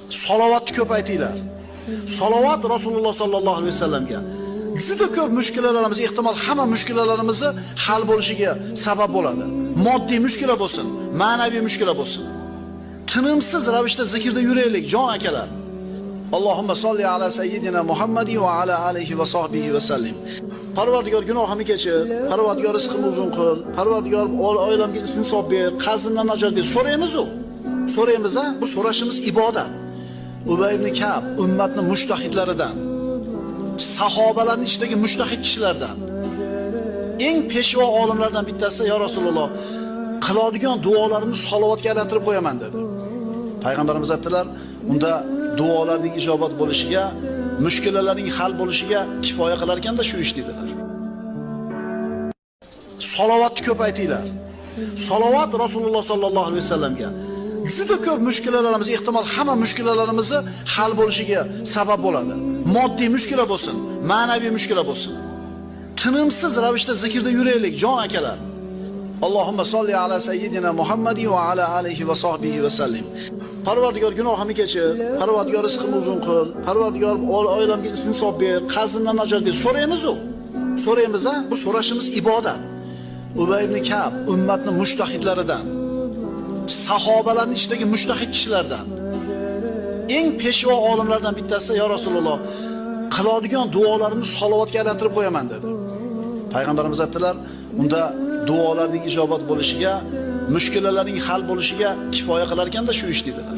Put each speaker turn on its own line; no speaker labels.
Salovatni ko'paytinglar. Salovat Rasululloh sallallohu alayhi vasallamga juda ko'p mushkulalarimiz, ehtimol hamma mushkulalarimizni hal bo'lishiga sabab bo'ladi. Moddiy mushkula bo'lsin, ma'naviy mushkula bo'lsin. Tinimsiz ravishda zikrda yuraylik, jon akalar. Allohumma solli ala sayyidina Muhammadi va ala alihi va sahbihi va sallim. Parvardigor gunohimni kechir, Parvardigor rizqimni uzun qil, Parvardigor oilamga insof ber, qarzimdan najot ber. So'raymiz-ku. So'raymiz-a? Bu so'rashimiz ibodat. Ubay ibn Ka'b ummatning mushtahidlaridan, sahobalarning ichidagi mushtahid kishilardan, eng peshvo olimlardan bittasi, ya Rasululloh, qiladigan duolarimni salovatga aylantirib qo'yaman dedi. Payg'ambarimiz aytdilar, unda duolarning ijobat bo'lishiga, mushkulalarning hal bo'lishiga kifoya qilar ekanda shu ish dedilar. Salovatni ko'paytinglar. Salovat Rasululloh sallallohu alayhi vasallamga juda ko'p mushkulalarimiz, ehtimol hamma mushkulalarimizni hal bo'lishiga sabab bo'ladi. Moddiy mushkula bo'lsin, ma'naviy mushkula bo'lsin. Tinimsiz ravishda zikrda yuraylik, jon akalar. Allohumma solli ala sayyidina Muhammadi va ala alihi va sahbihi va sallim. Parvardigor gunohimni kechir, Parvardigor rizqimni uzun qil, Parvardigor oilamga insof ber, qarzimdan najot ber. So'raymiz-ku. So'raymiz-a? Bu so'rashimiz ibodat. Ubay ibn Ka'b ummatning mushtahidlaridan, sahobalarning ichidagi mushtahid kishilardan, eng peshvo olimlardan bittasi, ya Rasululloh, qiladigan duolarimni salovatga aylantirib qo'yaman dedi. Payg'ambarimiz aytdilar, unda duolarning ijobat bo'lishiga, mushkulalarning hal bo'lishiga kifoya qilar ekanda shu ish dedilar.